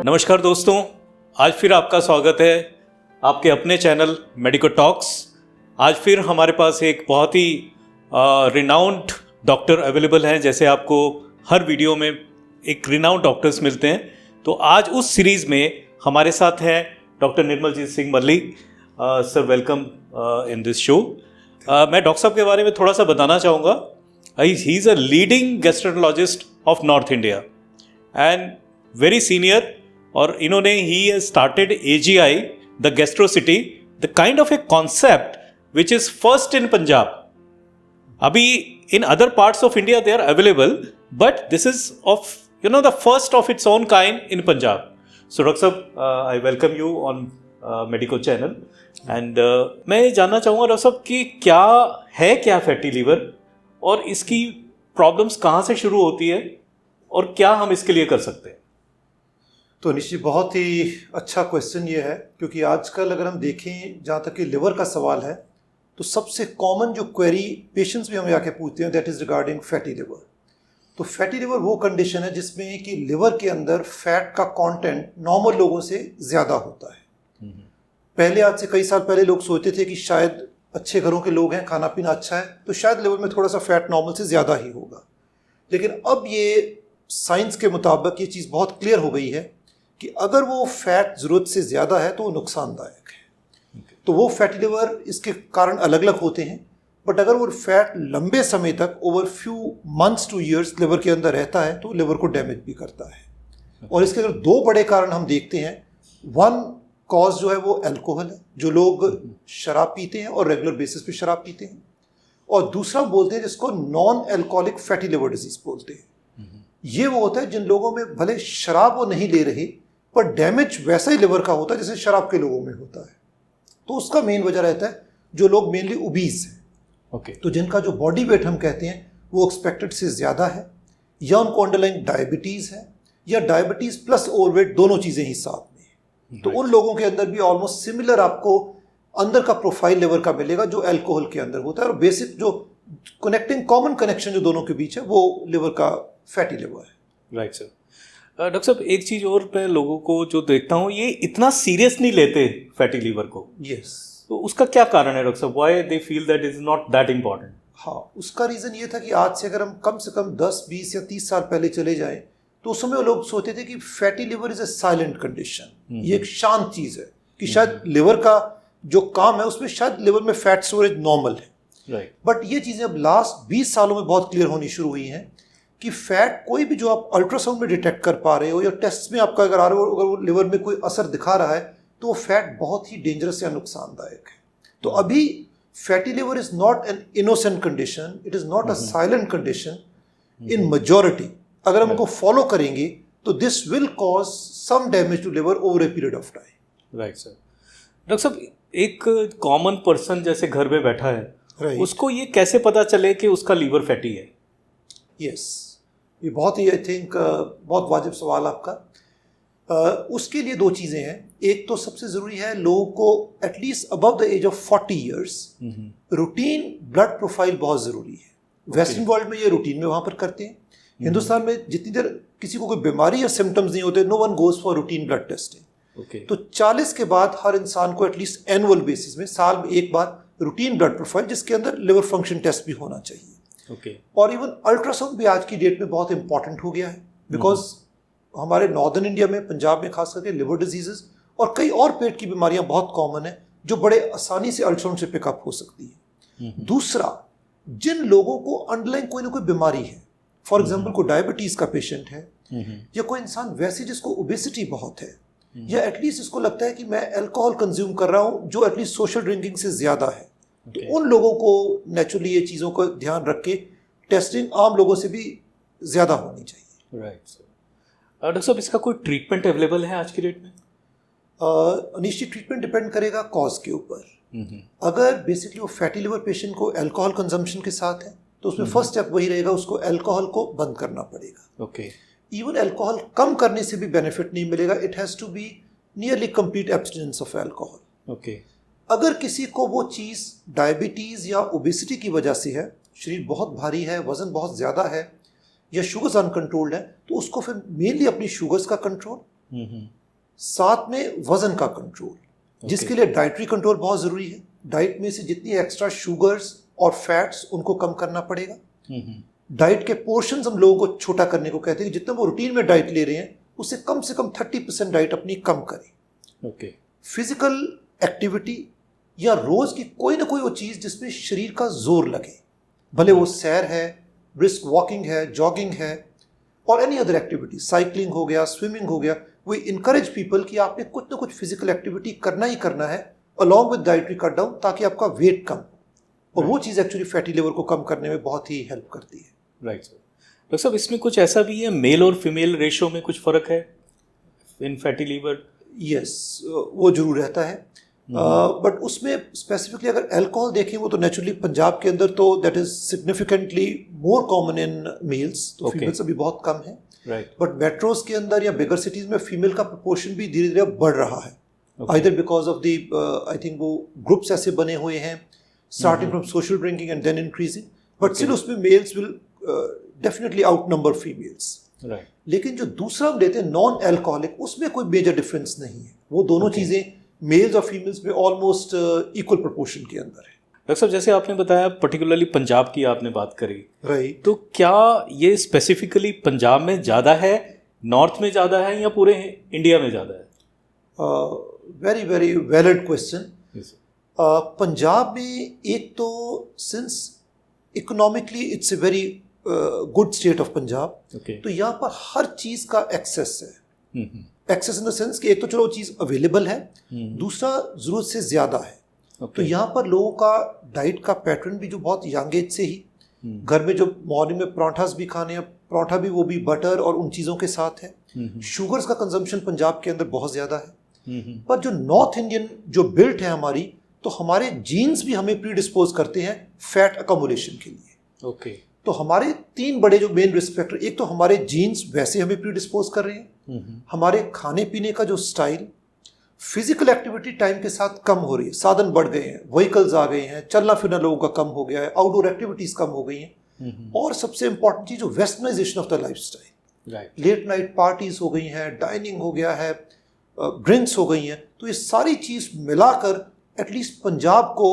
नमस्कार दोस्तों, आज फिर आपका स्वागत है आपके अपने चैनल मेडिको टॉक्स। आज फिर हमारे पास एक बहुत ही रिनाउंड डॉक्टर अवेलेबल हैं। जैसे आपको हर वीडियो में एक रिनाउंड डॉक्टर्स मिलते हैं, तो आज उस सीरीज़ में हमारे साथ हैं doctor Nirmaljit Singh Malli. Sir welcome in this show. मैं डॉक्टर साहब के बारे में थोड़ा सा बताना चाहूँगा। He is a leading gastroenterologist of north India and very senior. और इन्होंने ही started AGI the gastrocity, the kind of a concept which is first in Punjab. अभी in other parts of India they are available, but this is of the first of its own kind in Punjab. So doctor साहब, I welcome you on medico channel. And मैं जानना चाहूँगा doctor साहब कि क्या fatty liver और इसकी problems कहाँ से शुरू होती है और क्या हम इसके लिए कर सकते हैं। तो निश्चित बहुत ही अच्छा क्वेश्चन ये है, क्योंकि आजकल अगर हम देखें जहाँ तक कि लिवर का सवाल है, तो सबसे कॉमन जो क्वेरी पेशेंट्स भी हमें आके पूछते हैं that is regarding fatty liver. तो फैटी लिवर वो कंडीशन है जिसमें कि लिवर के अंदर फैट का कंटेंट नॉर्मल लोगों से ज़्यादा होता है। पहले, आज से कई साल पहले, लोग सोचते थे कि शायद अच्छे घरों के लोग हैं, खाना पीना अच्छा है, तो शायद लिवर में थोड़ा सा फैट नॉर्मल से ज़्यादा ही होगा। लेकिन अब ये साइंस के मुताबिक ये चीज़ बहुत क्लियर हो गई है कि अगर वो फैट ज़रूरत से ज़्यादा है तो वो नुकसानदायक है। तो वो फैटी लिवर इसके कारण अलग अलग होते हैं, बट अगर वो फैट लंबे समय तक over few months two years liver के अंदर रहता है तो लिवर को डैमेज भी करता है। और इसके अगर दो बड़े कारण हम देखते हैं, वन कॉज जो है वो अल्कोहल है, जो लोग शराब पीते हैं और रेगुलर बेसिस पे शराब पीते हैं, और दूसरा बोलते हैं जिसको non alcoholic fatty liver disease बोलते हैं। ये वो होता है जिन लोगों में भले शराब वो नहीं ले रहे, पर डैमेज वैसा ही लिवर का होता है जैसे शराब के लोगों में होता है। तो उसका मेन वजह रहता है जो लोग मेनली ओबीज हैं, तो जिनका जो बॉडी वेट हम कहते हैं वो एक्सपेक्टेड से ज़्यादा है, या उनको अंडरलाइंग डायबिटीज़ है, या डायबिटीज़ प्लस ओवरवेट, दोनों चीज़ें ही साथ में हैं। तो उन लोगों के अंदर भी ऑलमोस्ट सिमिलर आपको अंदर का प्रोफाइल लिवर का मिलेगा जो अल्कोहल के अंदर होता है। और बेसिक जो कॉमन कनेक्शन जो दोनों के बीच है वो लिवर का फैटी लिवर है। Right sir. डॉक्टर साहब, एक चीज़ और मैं लोगों को जो देखता हूँ, ये इतना सीरियस नहीं लेते फैटी लीवर को। यस। तो उसका क्या कारण है डॉक्टर साहब? Why they feel that is not that important? हाँ, उसका रीज़न ये था कि आज से अगर हम कम से कम 10, 20 या 30 साल पहले चले जाएं तो उस समय लोग सोचते थे कि fatty liver is a silent condition. ये एक शांत चीज़ है कि शायद लिवर का जो काम है उसमें शायद लिवर में फैट स्टोरेज नॉर्मल है। राइट। बट ये चीज़ें अब लास्ट 20 सालों में बहुत क्लियर होनी शुरू हुई हैं कि फैट कोई भी जो आप अल्ट्रासाउंड में डिटेक्ट कर पा रहे हो या टेस्ट में आपका अगर आ रहा हो, अगर वो लिवर में कोई असर दिखा रहा है तो वो फैट बहुत ही डेंजरस या नुकसानदायक है। तो अभी fatty liver is not an innocent condition, it is not a silent condition in majority. अगर हम उनको फॉलो करेंगे तो this will cause some damage to liver over a period of time. Right sir. Doctor साहब, एक common person जैसे घर में बैठा है, उसको ये कैसे पता चले कि उसका लीवर फैटी है? यस, ये बहुत ही आई थिंक बहुत वाजिब सवाल आपका। उसके लिए दो चीज़ें हैं। एक तो सबसे ज़रूरी है लोगों को at least above the age of 40 years routine blood profile बहुत ज़रूरी है। वेस्टर्न वर्ल्ड में ये रूटीन में वहाँ पर करते हैं। हिंदुस्तान में जितनी देर किसी को कोई बीमारी या सिम्टम्स नहीं होते, no one goes for routine blood testing. तो 40 के बाद हर इंसान को एटलीस्ट एनुअल बेसिस में साल में एक बार रूटीन ब्लड प्रोफाइल, जिसके अंदर लिवर फंक्शन टेस्ट भी होना चाहिए। और इवन अल्ट्रासाउंड भी आज की डेट में बहुत इंपॉर्टेंट हो गया है, बिकॉज हमारे नॉर्दर्न इंडिया में, पंजाब में खास करके लिवर डिजीजेस और कई और पेट की बीमारियां बहुत कॉमन है जो बड़े आसानी से अल्ट्रासाउंड से पिकअप हो सकती है। दूसरा, जिन लोगों को अंडरलाइन कोई ना कोई बीमारी है, फॉर एग्जाम्पल कोई डायबिटीज का पेशेंट है, या कोई इंसान वैसे जिसको ओबेसिटी बहुत है, या एटलीस्ट इसको लगता है कि मैं अल्कोहल कंज्यूम कर रहा हूँ जो एटलीस्ट सोशल ड्रिंकिंग से ज़्यादा है, तो उन लोगों को नेचुरली ये चीज़ों का ध्यान रख के टेस्टिंग आम लोगों से भी ज़्यादा होनी चाहिए। Right sir. डॉक्टर साहब, इसका कोई ट्रीटमेंट अवेलेबल है आज की डेट में? निश्चित ट्रीटमेंट डिपेंड करेगा कॉज के ऊपर। अगर बेसिकली वो फैटी लिवर पेशेंट को अल्कोहल कंजम्पशन के साथ है तो उसमें फर्स्ट स्टेप वही रहेगा, उसको अल्कोहल को बंद करना पड़ेगा। इवन अल्कोहल कम करने से भी बेनिफिट नहीं मिलेगा, it has to be nearly complete abstinence of alcohol. अगर किसी को वो चीज़ डायबिटीज़ या ओबेसिटी की वजह से है, शरीर बहुत भारी है, वज़न बहुत ज़्यादा है, या शुगर्स अनकंट्रोल्ड है, तो उसको फिर मेनली अपनी शुगर्स का कंट्रोल साथ में वजन का कंट्रोल, जिसके लिए डाइटरी कंट्रोल बहुत ज़रूरी है। डाइट में से जितनी एक्स्ट्रा शुगर्स और फैट्स उनको कम करना पड़ेगा। डाइट के पोर्शंस हम लोगों को छोटा करने को कहते हैं, जितना वो रूटीन में डाइट ले रहे हैं उससे कम से कम 30% डाइट अपनी कम करें। फिजिकल एक्टिविटी या रोज की कोई ना कोई वो चीज़ जिसमें शरीर का जोर लगे, भले वो सैर है, ब्रिस्क वॉकिंग है, जॉगिंग है और एनी अदर एक्टिविटी, साइकिलिंग हो गया, स्विमिंग हो गया। वी इनकरेज पीपल कि आपने कुछ ना कुछ फिजिकल एक्टिविटी करना ही करना है along with dietary cut down, ताकि आपका वेट कम हो। और वो चीज़ एक्चुअली फैटी लिवर को कम करने में बहुत ही हेल्प करती है। Right sir. डॉक्टर साहब, इसमें कुछ ऐसा भी है, मेल और फीमेल रेशो में कुछ फ़र्क है इन फैटी लीवर? यस, वो जरूर रहता है। बट उसमें स्पेसिफिकली अगर अल्कोहल देखें, वो तो नेचुरली पंजाब के अंदर तो that is significantly more common in males, तो फीमेल्स अभी बहुत कम है। बट मेट्रोज के अंदर या बिगर सिटीज में फीमेल का प्रोपोर्शन भी धीरे धीरे बढ़ रहा है, either because of the I think वो ग्रुप्स ऐसे बने हुए हैं starting from social drinking and then increasing, but still उसमें males will definitely out number females. लेकिन जो दूसरा हम लेते हैं नॉन अल्कोहलिक, उसमें कोई मेजर डिफरेंस नहीं है। वो दोनों चीज़ें मेल्स और फीमेल्स में ऑलमोस्ट इक्वल प्रोपोर्शन के अंदर है। डॉक्टर साहब, जैसे आपने बताया पर्टिकुलरली पंजाब की आपने बात करी, राइट, तो क्या ये स्पेसिफिकली पंजाब में ज़्यादा है, नॉर्थ में ज़्यादा है या पूरे इंडिया में ज़्यादा है? Very very valid question. Punjab में एक तो since economically it's a very good state of Punjab, तो यहाँ पर हर चीज़ का एक्सेस है। एक्सेस इन द सेंस कि एक तो चलो चीज़ अवेलेबल है, दूसरा ज़रूरत से ज़्यादा है। तो यहाँ पर लोगों का डाइट का पैटर्न भी जो बहुत यंग एज से ही, घर में जो मॉर्निंग में पराठास भी खाने हैं, पराठा भी वो भी बटर और उन चीज़ों के साथ है। शुगर्स का कंजम्पशन पंजाब के अंदर बहुत ज़्यादा है। पर जो नॉर्थ इंडियन जो बिल्ट है हमारी, तो हमारे जीन्स भी हमें प्री डिस्पोज करते हैं फैट अकोमोडेशन के लिए। तो हमारे 3 बड़े जो मेन रिस्क फैक्टर, एक तो हमारे जीन्स वैसे हमें प्री डिस्पोज कर रहे हैं, हमारे खाने पीने का जो स्टाइल, फिजिकल एक्टिविटी टाइम के साथ कम हो रही है, साधन बढ़ गए हैं, व्हीकल्स आ गए हैं, चलना फिरना लोगों का कम हो गया है, आउटडोर एक्टिविटीज कम हो गई हैं, और सबसे इंपॉर्टेंट चीज जो westernisation of the lifestyle, late night parties हो गई हैं, डाइनिंग हो गया है, ड्रिंक्स हो गई हैं। तो ये सारी चीज मिलाकर एटलीस्ट पंजाब को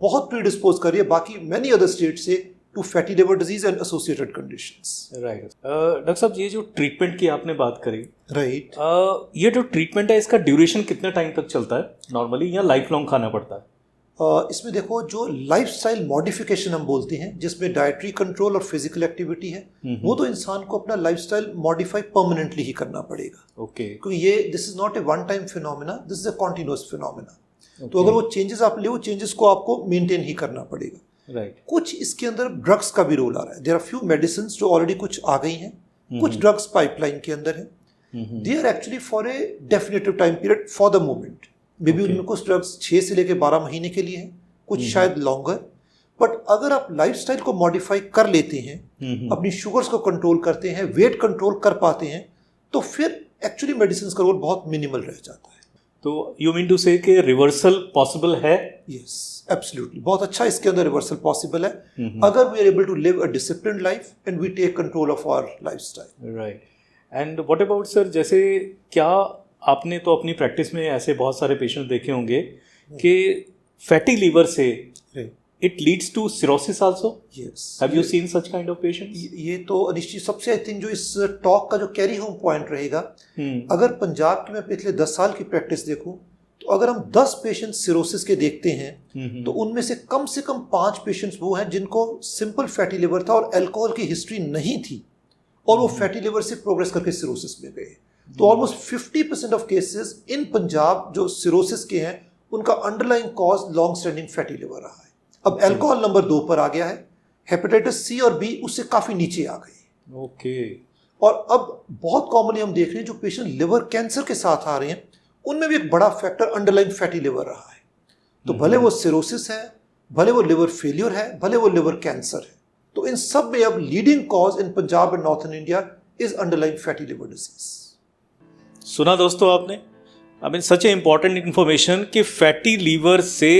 बहुत प्री डिस्पोज कर रही है बाकी मैनी अदर स्टेट से to fatty liver disease and associated conditions. Right. Doctor साहब, ये जो ट्रीटमेंट की आपने बात करी, राइट, ये जो ट्रीटमेंट है इसका ड्यूरेशन कितने टाइम तक चलता है नॉर्मली, या लाइफ लॉन्ग खाना पड़ता है? इसमें देखो, जो लाइफस्टाइल मॉडिफिकेशन हम बोलते हैं, जिसमें डाइटरी कंट्रोल और फिजिकल एक्टिविटी है, वो तो इंसान को अपना लाइफस्टाइल मॉडिफाई परमानेंटली ही करना पड़ेगा। क्योंकि ये this is not a one time phenomena, this is a continuous phenomena. तो अगर वो चेंजेस आप ले, वो चेंजेस को आपको मेंटेन ही करना पड़ेगा। कुछ इसके अंदर ड्रग्स का भी रोल आ रहा है। देयर आर फ्यू मेडिसिन जो ऑलरेडी कुछ आ गई हैं, कुछ ड्रग्स पाइपलाइन के अंदर है। They are actually for a definitive time period for the moment. Maybe उनमें कुछ ड्रग्स 6 से लेकर 12 महीने के लिए हैं, कुछ शायद लॉन्गर। बट अगर आप लाइफस्टाइल को मॉडिफाई कर लेते हैं, अपनी शुगर्स को कंट्रोल करते हैं, वेट कंट्रोल कर पाते हैं, तो फिर एक्चुअली मेडिसिन का रोल बहुत मिनिमल रह जाता है। तो यू मीन टू से कि रिवर्सल पॉसिबल है? यस, एब्सोल्युटली, बहुत अच्छा इसके अंदर रिवर्सल पॉसिबल है अगर we are able to live a disciplined life and we take control of our lifestyle. Right. And what about sir, जैसे क्या आपने तो अपनी प्रैक्टिस में ऐसे बहुत सारे पेशेंट देखे होंगे कि फैटी लीवर से it leads to cirrhosis also? Yes. Have you seen such kind of patients? ये तो अनिश्चित सबसे आई थिंक जो इस टॉक का जो कैरी होम पॉइंट रहेगा, अगर पंजाब की मैं पिछले 10 साल की प्रैक्टिस देखूं, तो अगर हम 10 पेशेंट सिरोसिस के देखते हैं, तो उनमें से कम 5 पेशेंट्स वो हैं जिनको सिंपल फैटी लिवर था और अल्कोहल की हिस्ट्री नहीं थी, और वो फैटी लिवर से प्रोग्रेस करके सिरोसिस में गए। तो almost 50% of cases in Punjab जो सिरोसिस के हैं, उनका underlying cause long standing fatty liver रहा है। अब अल्कोहल नंबर 2 पर आ गया है, हेपेटाइटिस सी और बी उससे काफ़ी नीचे आ गई। और अब बहुत कॉमनली हम देख रहे हैं जो पेशेंट लिवर कैंसर के साथ आ रहे हैं, उनमें भी एक बड़ा फैक्टर अंडरलाइंग फैटी लिवर रहा है। तो भले वो सिरोसिस है, भले वो लिवर फेलियर है, भले वो लिवर कैंसर है, तो इन सब में अब leading cause in Punjab and northern India is underlying fatty liver disease. सुना दोस्तों आपने, I mean such A important information कि फैटी लीवर से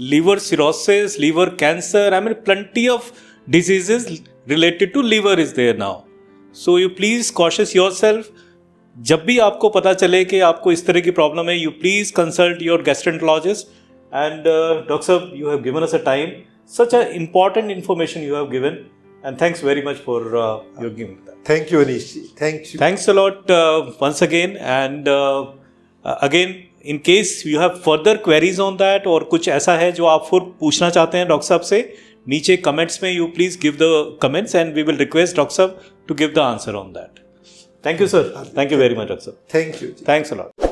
liver cirrhosis, liver cancer, I mean plenty of diseases related to liver is there now. So you please cautious yourself, जब भी आपको पता चले कि आपको इस तरह की प्रॉब्लम है, you please consult your gastroenterologist. And doctor साहब, you have given us a time, such a important information you have given, and thanks very much for your giving that. Thank you, Anish ji. Thank you. Thanks a lot once again. And again, in case you have further queries on that और कुछ ऐसा है जो आप फिर पूछना चाहते हैं डॉक्टर साहब से, नीचे कमेंट्स में you please give the comments and we will request doctor साहब to give the answer on that. Thank you, sir. Thank you very much, doctor साहब. Thank you. Thanks a lot.